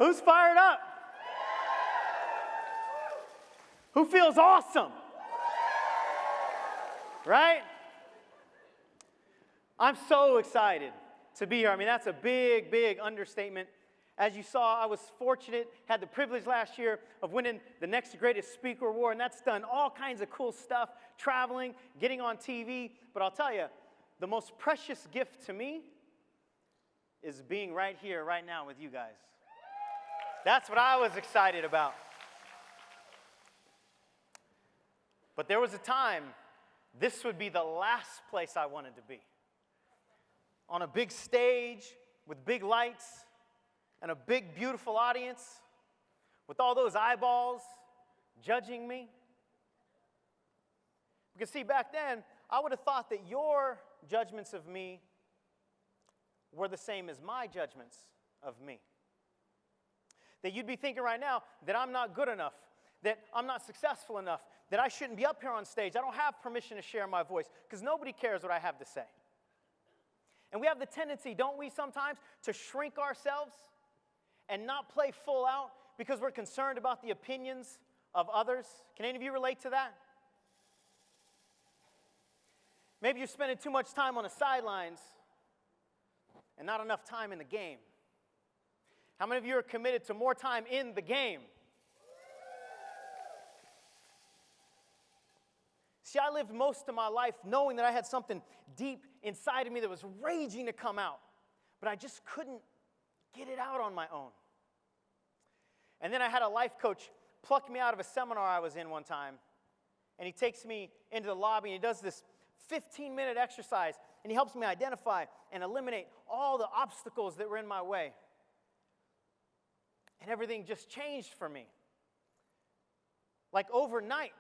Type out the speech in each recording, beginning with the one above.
Who's fired up? Who feels awesome? Right? I'm so excited to be here. I mean, that's a big, big understatement. As you saw, I was fortunate, had the privilege last year of winning the Next Greatest Speaker Award, and that's done all kinds of cool stuff, traveling, getting on TV. But I'll tell you, the most precious gift to me is being right here, right now with you guys. That's what I was excited about. But there was a time this would be the last place I wanted to be. On a big stage with big lights and a big, beautiful audience with all those eyeballs judging me. Because see, back then, I would have thought that your judgments of me were the same as my judgments of me. That you'd be thinking right now that I'm not good enough, that I'm not successful enough, that I shouldn't be up here on stage. I don't have permission to share my voice because nobody cares what I have to say. And we have the tendency, don't we, sometimes, to shrink ourselves and not play full out because we're concerned about the opinions of others. Can any of you relate to that? Maybe you're spending too much time on the sidelines and not enough time in the game. How many of you are committed to more time in the game? See, I lived most of my life knowing that I had something deep inside of me that was raging to come out, but I just couldn't get it out on my own. And then I had a life coach pluck me out of a seminar I was in one time, and he takes me into the lobby, and he does this 15-minute exercise, and he helps me identify and eliminate all the obstacles that were in my way. And everything just changed for me. Like overnight,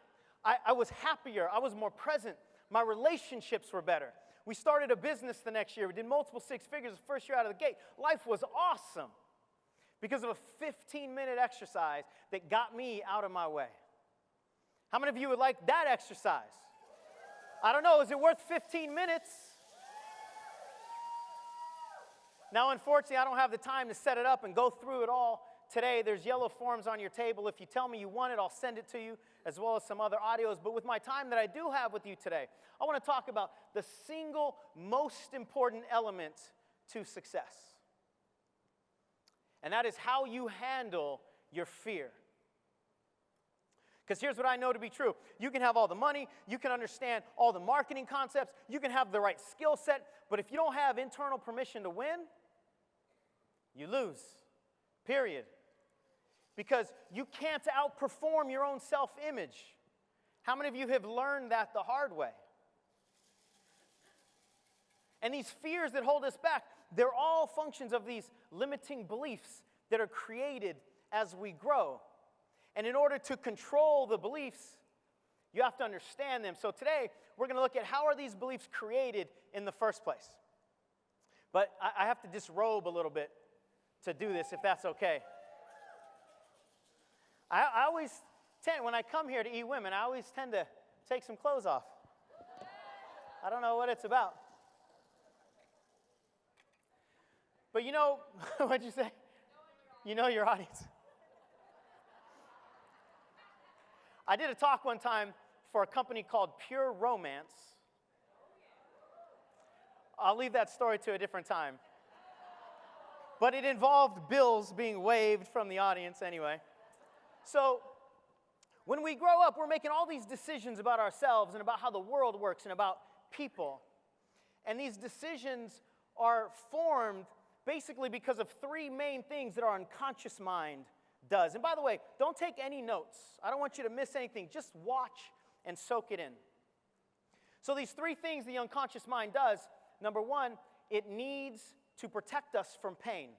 I was happier. I was more present. My relationships were better. We started a business the next year. We did multiple six figures the first year out of the gate. Life was awesome because of a 15-minute exercise that got me out of my way. How many of you would like that exercise? I don't know. Is it worth 15 minutes? Now, unfortunately, I don't have the time to set it up and go through it all today. There's yellow forms on your table. If you tell me you want it, I'll send it to you, as well as some other audios. But with my time that I do have with you today, I want to talk about the single most important element to success. And that is how you handle your fear. Because here's what I know to be true. You can have all the money, you can understand all the marketing concepts, you can have the right skill set, but if you don't have internal permission to win, you lose, period. Because you can't outperform your own self-image. How many of you have learned that the hard way? And these fears that hold us back, they're all functions of these limiting beliefs that are created as we grow. And in order to control the beliefs, you have to understand them. So today, we're going to look at how are these beliefs created in the first place. But I have to disrobe a little bit to do this, if that's okay. I always tend, when I come here to eat women, I always tend to take some clothes off. I don't know what it's about. But you know, what'd you say? You know your audience. I did a talk one time for a company called Pure Romance. I'll leave that story to a different time. But it involved bills being waived from the audience anyway. So when we grow up, we're making all these decisions about ourselves and about how the world works and about people. And these decisions are formed basically because of three main things that our unconscious mind does. And by the way, don't take any notes. I don't want you to miss anything. Just watch and soak it in. So these three things the unconscious mind does, number one, it needs to protect us from pain.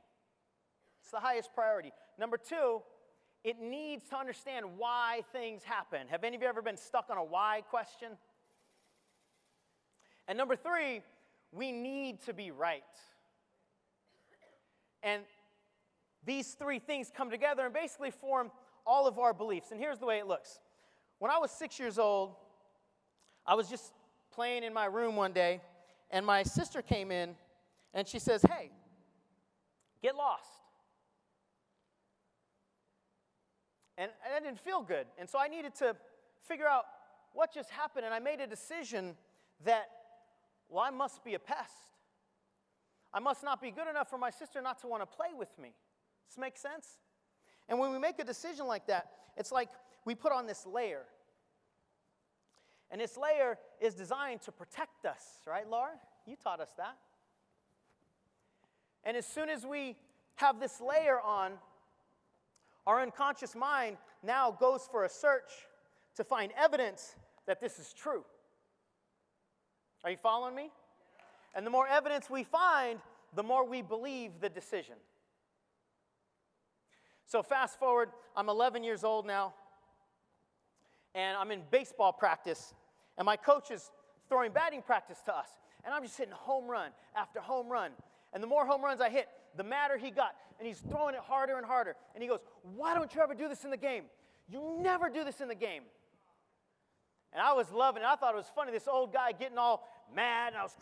It's the highest priority. Number two, it needs to understand why things happen. Have any of you ever been stuck on a why question? And number three, we need to be right. And these three things come together and basically form all of our beliefs. And here's the way it looks. When I was 6 years old, I was just playing in my room one day, and my sister came in, and she says, "Hey, get lost." And I didn't feel good. And so I needed to figure out what just happened. And I made a decision that, well, I must be a pest. I must not be good enough for my sister not to want to play with me. Does this make sense? And when we make a decision like that, it's like we put on this layer. And this layer is designed to protect us, right, Laura? You taught us that. And as soon as we have this layer on, our unconscious mind now goes for a search to find evidence that this is true. Are you following me? And the more evidence we find, the more we believe the decision. So fast forward, I'm 11 years old now, and I'm in baseball practice, and my coach is throwing batting practice to us, and I'm just hitting home run after home run. And the more home runs I hit, the madder he got, and he's throwing it harder and harder. And he goes, "Why don't you ever do this in the game? You never do this in the game." And I was loving it. I thought it was funny, this old guy getting all mad, and I was,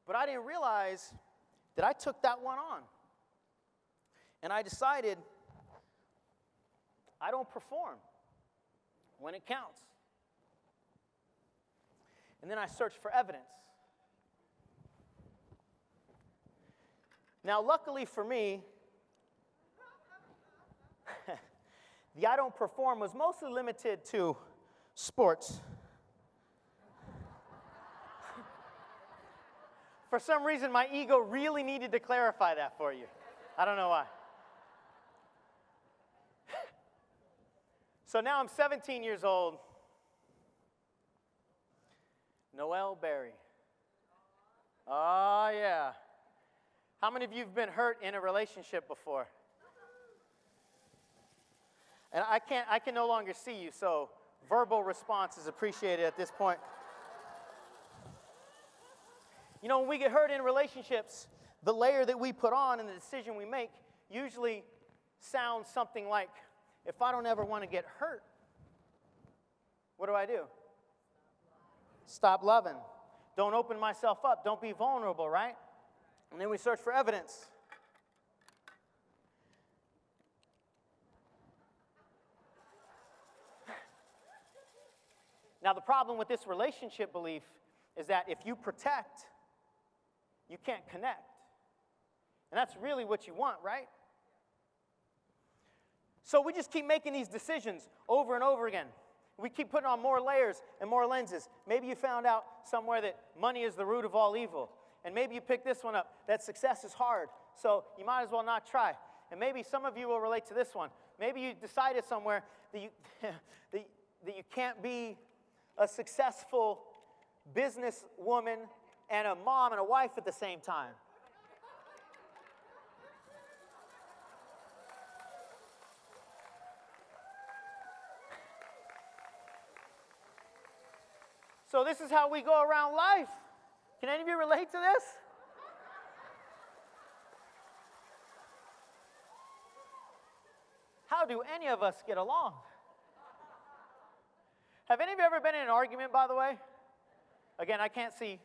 but I didn't realize that I took that one on. And I decided I don't perform when it counts. And then I searched for evidence. Now, luckily for me, the I don't perform was mostly limited to sports. For some reason, my ego really needed to clarify that for you. I don't know why. So now I'm 17 years old. Noel Berry. Oh, yeah. How many of you have been hurt in a relationship before? And I can no longer see you, so verbal response is appreciated at this point. You know, when we get hurt in relationships, the layer that we put on and the decision we make usually sounds something like, if I don't ever want to get hurt, what do? Stop loving. Don't open myself up. Don't be vulnerable, right? And then we search for evidence. Now, the problem with this relationship belief is that if you protect, you can't connect. And that's really what you want, right? So we just keep making these decisions over and over again. We keep putting on more layers and more lenses. Maybe you found out somewhere that money is the root of all evil. And maybe you picked this one up, that success is hard, so you might as well not try. And maybe some of you will relate to this one. Maybe you decided somewhere that you, that you can't be a successful businesswoman and a mom and a wife at the same time. So this is how we go around life. Can any of you relate to this? How do any of us get along? Have any of you ever been in an argument, by the way? Again, I can't see.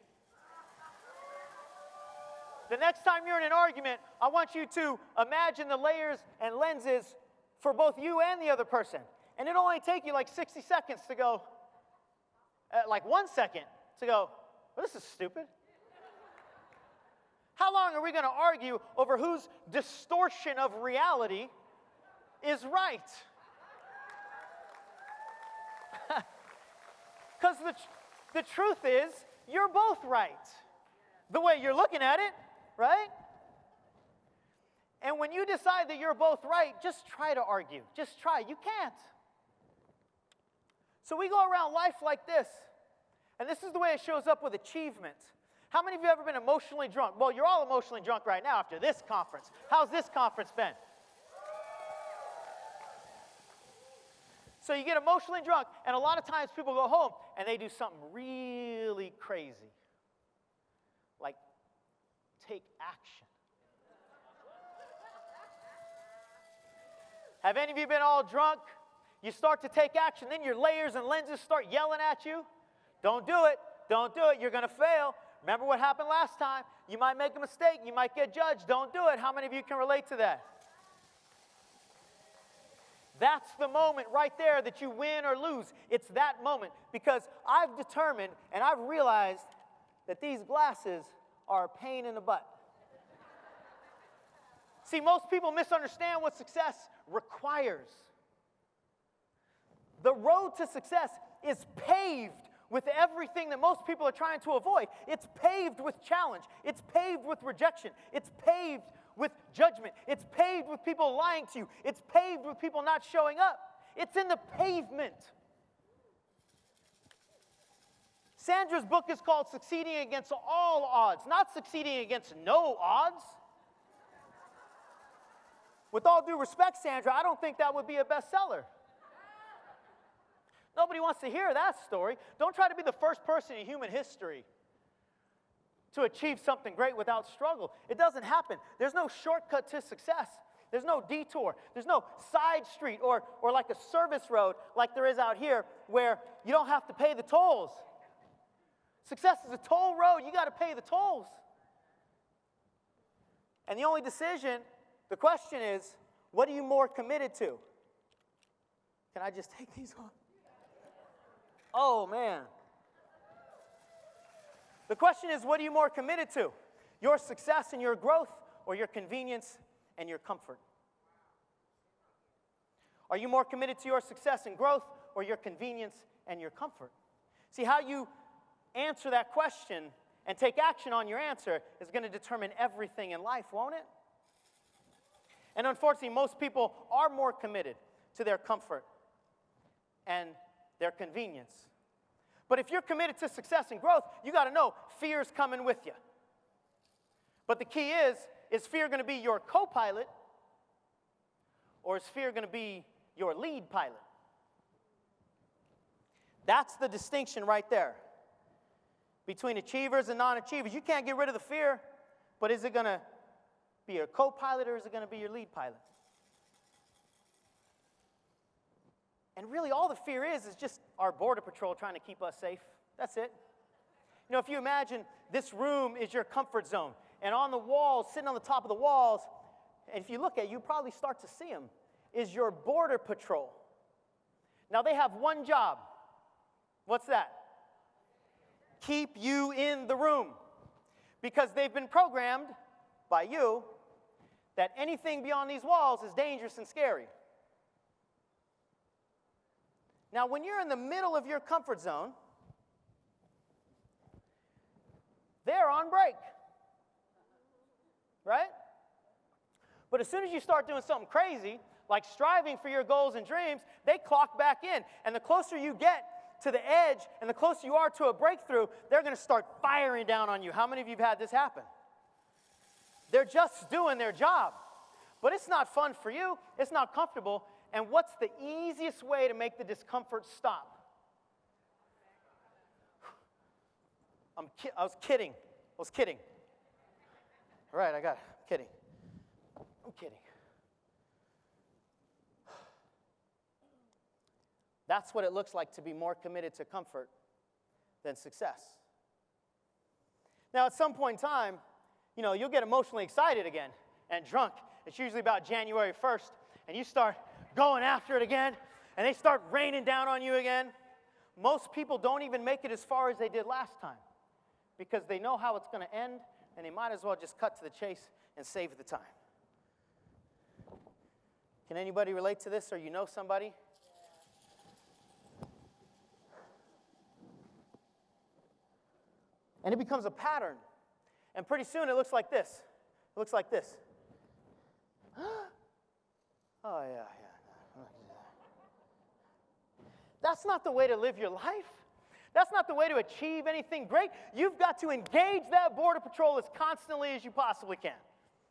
The next time you're in an argument, I want you to imagine the layers and lenses for both you and the other person. And it'll only take you like 60 seconds to go, like 1 second to go, well, this is stupid. How long are we going to argue over whose distortion of reality is right? Because the truth is, you're both right. The way you're looking at it, right? And when you decide that you're both right, just try to argue. Just try. You can't. So we go around life like this. And this is the way it shows up with achievement. How many of you have ever been emotionally drunk? Well, you're all emotionally drunk right now after this conference. How's this conference been? So you get emotionally drunk, and a lot of times people go home, and they do something really crazy. Like, take action. Have any of you been all drunk? You start to take action, then your layers and lenses start yelling at you. Don't do it. Don't do it. You're going to fail. Remember what happened last time? You might make a mistake. You might get judged. Don't do it. How many of you can relate to that? That's the moment right there that you win or lose. It's that moment, because I've determined and I've realized that these glasses are a pain in the butt. See, most people misunderstand what success requires. The road to success is paved with everything that most people are trying to avoid. It's paved with challenge. It's paved with rejection. It's paved with judgment. It's paved with people lying to you. It's paved with people not showing up. It's in the pavement. Sandra's book is called Succeeding Against All Odds, not succeeding against no odds. With all due respect, Sandra, I don't think that would be a bestseller. Nobody wants to hear that story. Don't try to be the first person in human history to achieve something great without struggle. It doesn't happen. There's no shortcut to success. There's no detour. There's no side street or like a service road like there is out here where you don't have to pay the tolls. Success is a toll road. You got to pay the tolls. And the only decision, the question is, what are you more committed to? Can I just take these off? Oh, man. The question is, what are you more committed to? Your success and your growth, or your convenience and your comfort? Are you more committed to your success and growth, or your convenience and your comfort? See, how you answer that question and take action on your answer is going to determine everything in life, won't it? And unfortunately, most people are more committed to their comfort and their convenience. But if you're committed to success and growth, you got to know fear's coming with you. But the key is fear going to be your co-pilot, or is fear going to be your lead pilot? That's the distinction right there between achievers and non-achievers. You can't get rid of the fear, but is it going to be your co-pilot, or is it going to be your lead pilot? And really all the fear is just our border patrol trying to keep us safe. That's it. You know, if you imagine this room is your comfort zone, and on the walls, sitting on the top of the walls, and if you look at it, you probably start to see them, is your border patrol. Now they have one job. What's that? Keep you in the room. Because they've been programmed by you that anything beyond these walls is dangerous and scary. Now, when you're in the middle of your comfort zone, they're on break, right? But as soon as you start doing something crazy, like striving for your goals and dreams, they clock back in. And the closer you get to the edge and the closer you are to a breakthrough, they're going to start firing down on you. How many of you have had this happen? They're just doing their job. But it's not fun for you. It's not comfortable. And what's the easiest way to make the discomfort stop? I was kidding. All right, I got it. I'm kidding. That's what it looks like to be more committed to comfort than success. Now, at some point in time, you know, you'll get emotionally excited again and drunk. It's usually about January 1st, and you start going after it again, and they start raining down on you again. Most people don't even make it as far as they did last time because they know how it's going to end, and they might as well just cut to the chase and save the time. Can anybody relate to this, or you know somebody? And it becomes a pattern. And pretty soon it looks like this. It looks like this. Oh, yeah. That's not the way to live your life. That's not the way to achieve anything great. You've got to engage that border patrol as constantly as you possibly can.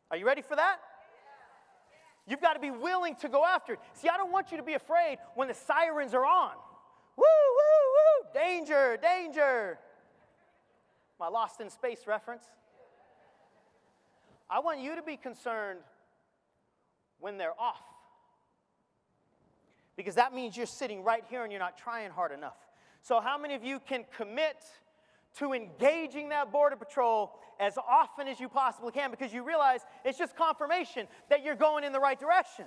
Are you ready for that? You've got to be willing to go after it. See, I don't want you to be afraid when the sirens are on. Woo, woo, woo, danger, danger. My Lost in Space reference. I want you to be concerned when they're off. Because that means you're sitting right here and you're not trying hard enough. So how many of you can commit to engaging that border patrol as often as you possibly can because you realize it's just confirmation that you're going in the right direction?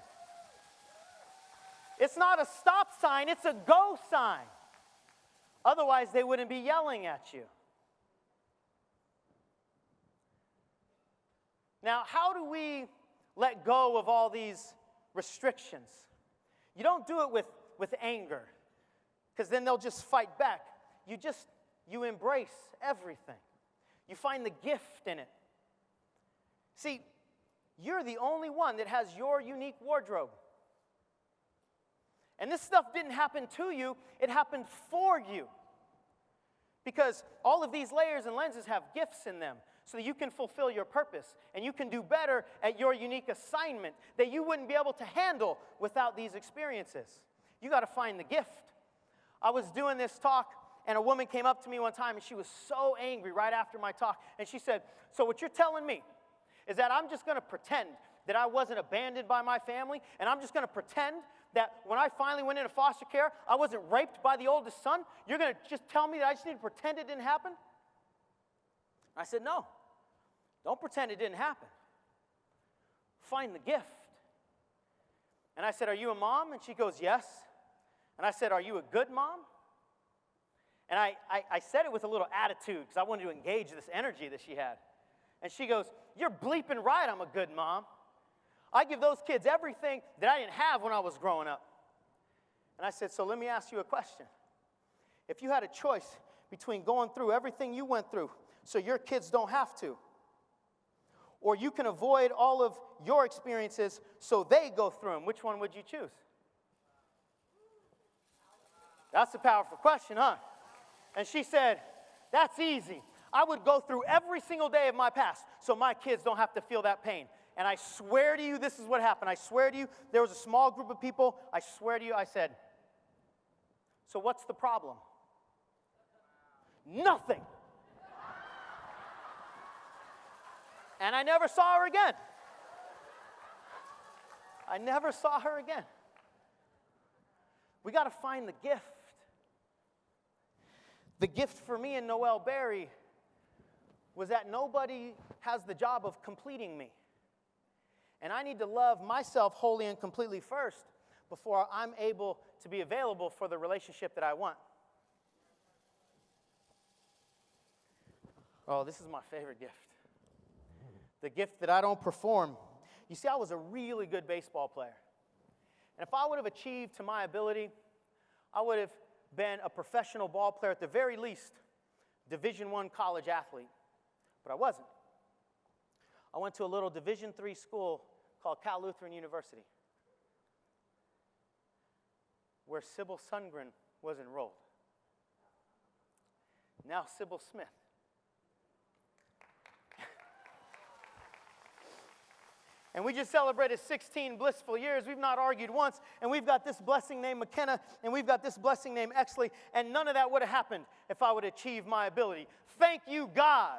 It's not a stop sign, it's a go sign. Otherwise, they wouldn't be yelling at you. Now, how do we let go of all these restrictions? You don't do it with anger, because then they'll just fight back. You embrace everything. You find the gift in it. See, you're the only one that has your unique wardrobe. And this stuff didn't happen to you, it happened for you. Because all of these layers and lenses have gifts in them so that you can fulfill your purpose and you can do better at your unique assignment that you wouldn't be able to handle without these experiences. You got to find the gift. I was doing this talk, and a woman came up to me one time, and she was so angry right after my talk. And she said, "So what you're telling me is that I'm just going to pretend that I wasn't abandoned by my family, and I'm just going to pretend that when I finally went into foster care, I wasn't raped by the oldest son? You're going to just tell me that I just need to pretend it didn't happen?" I said, "No, don't pretend it didn't happen. Find the gift." And I said, "Are you a mom?" And she goes, "Yes." And I said, "Are you a good mom?" And I said it with a little attitude because I wanted to engage this energy that she had. And she goes, "You're bleeping right, I'm a good mom. I give those kids everything that I didn't have when I was growing up." And I said, "So let me ask you a question. If you had a choice between going through everything you went through so your kids don't have to, or you can avoid all of your experiences so they go through them, which one would you choose?" That's a powerful question, huh? And she said, "That's easy. I would go through every single day of my past so my kids don't have to feel that pain." And I swear to you, this is what happened. I swear to you, there was a small group of people. I swear to you, I said, "So what's the problem?" "Nothing." And I never saw her again. I never saw her again. We got to find the gift. The gift for me and Noelle Berry was that nobody has the job of completing me. And I need to love myself wholly and completely first before I'm able to be available for the relationship that I want. Oh, this is my favorite gift. The gift that I don't perform. You see, I was a really good baseball player. And if I would have achieved to my ability, I would have been a professional ball player, at the very least, Division I college athlete. But I wasn't. I went to a little Division III school called Cal Lutheran University, where Sybil Sundgren was enrolled. Now Sybil Smith. And we just celebrated 16 blissful years. We've not argued once. And we've got this blessing named McKenna. And we've got this blessing named Exley. And none of that would have happened if I would achieve my ability. Thank you, God.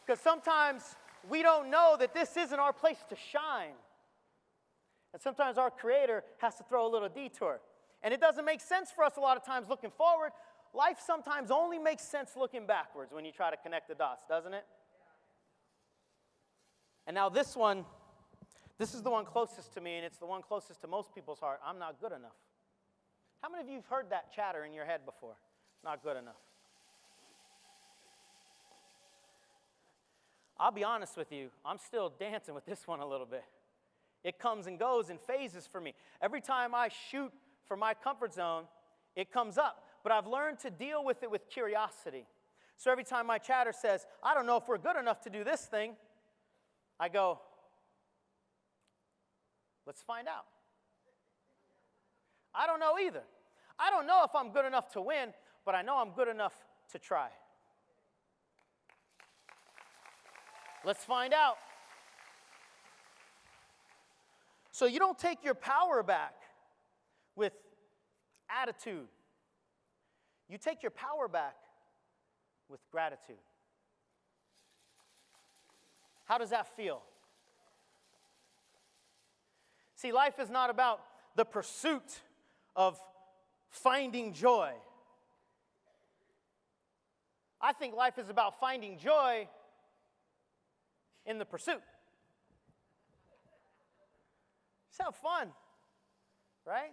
Because sometimes we don't know that this isn't our place to shine. And sometimes our Creator has to throw a little detour. And it doesn't make sense for us a lot of times looking forward. Life sometimes only makes sense looking backwards when you try to connect the dots, doesn't it? And now this is the one closest to me, and it's the one closest to most people's heart. I'm not good enough. How many of you have heard that chatter in your head before? Not good enough. I'll be honest with you, I'm still dancing with this one a little bit. It comes and goes in phases for me. Every time I shoot for my comfort zone, it comes up. But I've learned to deal with it with curiosity. So every time my chatter says, "I don't know if we're good enough to do this thing," I go, "Let's find out." I don't know either. I don't know if I'm good enough to win, but I know I'm good enough to try. Let's find out. So you don't take your power back with attitude. You take your power back with gratitude. How does that feel? See, life is not about the pursuit of finding joy. I think life is about finding joy in the pursuit. Just have fun. right?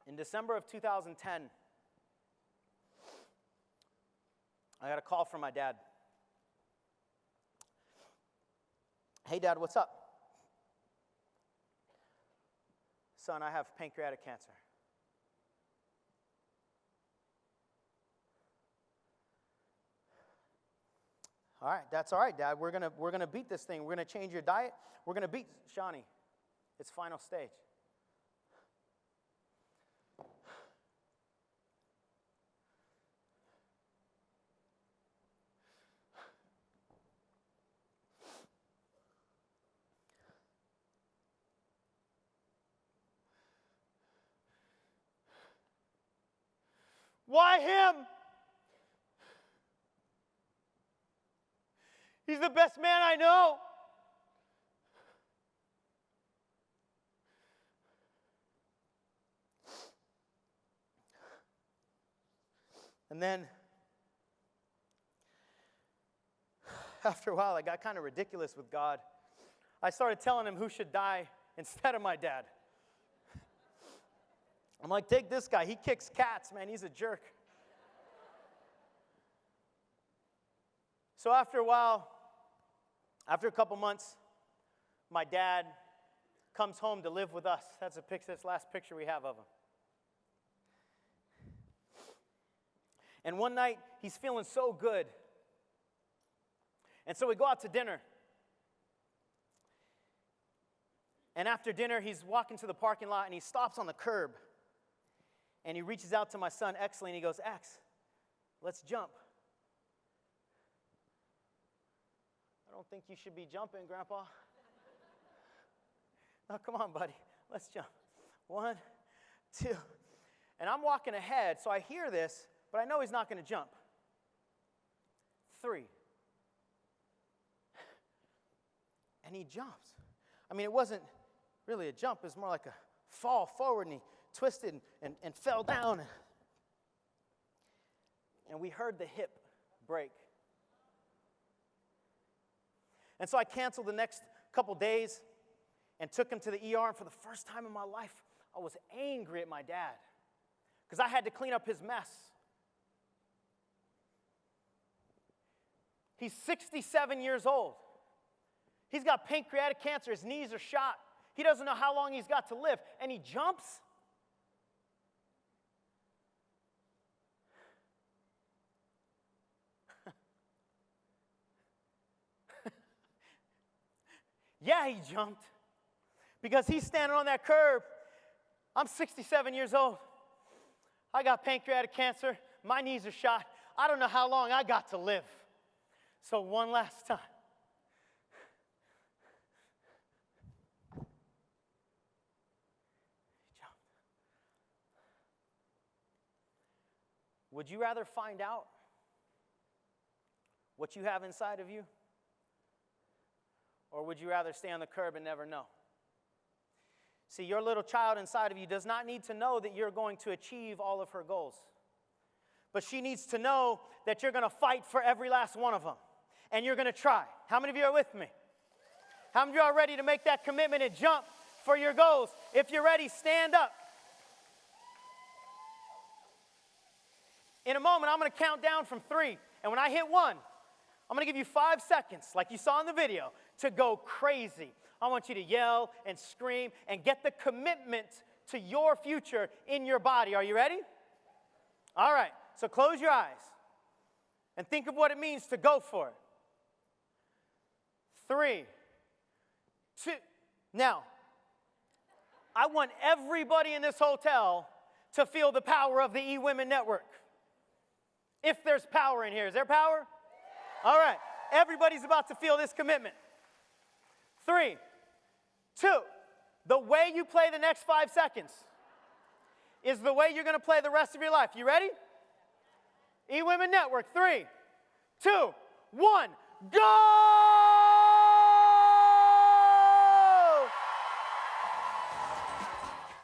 In December of 2010, I got a call from my dad. Hey, Dad, what's up? Son, I have pancreatic cancer. All right, that's all right, Dad. We're gonna beat this thing. We're gonna change your diet. We're gonna beat Shawnee. It's final stage. Why him? He's the best man I know. And then, after a while, I got kind of ridiculous with God. I started telling him who should die instead of my dad. I'm like, take this guy. He kicks cats, man. He's a jerk. So after a while, after a couple months, my dad comes home to live with us. That's a picture, this last picture we have of him. And one night, he's feeling so good. And so we go out to dinner. And after dinner, he's walking to the parking lot, and he stops on the curb. And he reaches out to my son, Exley, and he goes, X, let's jump. I don't think you should be jumping, Grandpa. No, come on, buddy. Let's jump. 1, 2. And I'm walking ahead, so I hear this, but I know he's not going to jump. 3. And he jumps. I mean, it wasn't really a jump. It was more like a fall forward, and he twisted and fell down. And we heard the hip break. And so I canceled the next couple days and took him to the ER. And for the first time in my life, I was angry at my dad because I had to clean up his mess. He's 67 years old. He's got pancreatic cancer. His knees are shot. He doesn't know how long he's got to live. And he jumps. Yeah, he jumped. Because he's standing on that curb. I'm 67 years old. I got pancreatic cancer. My knees are shot. I don't know how long I got to live. So one last time. He jumped. Would you rather find out what you have inside of you? Or would you rather stay on the curb and never know? See, your little child inside of you does not need to know that you're going to achieve all of her goals. But she needs to know that you're going to fight for every last one of them. And you're going to try. How many of you are with me? How many of you are ready to make that commitment and jump for your goals? If you're ready, stand up. In a moment, I'm going to count down from 3. And when I hit 1, I'm going to give you 5 seconds, like you saw in the video, to go crazy. I want you to yell and scream and get the commitment to your future in your body. Are you ready? All right. So close your eyes and think of what it means to go for it. 3, 2. Now, I want everybody in this hotel to feel the power of the E-Women Network. If there's power in here. Is there power? All right. Everybody's about to feel this commitment. 3, 2. The way you play the next 5 seconds is the way you're going to play the rest of your life. You ready? E-Women Network. 3, 2, 1. Go!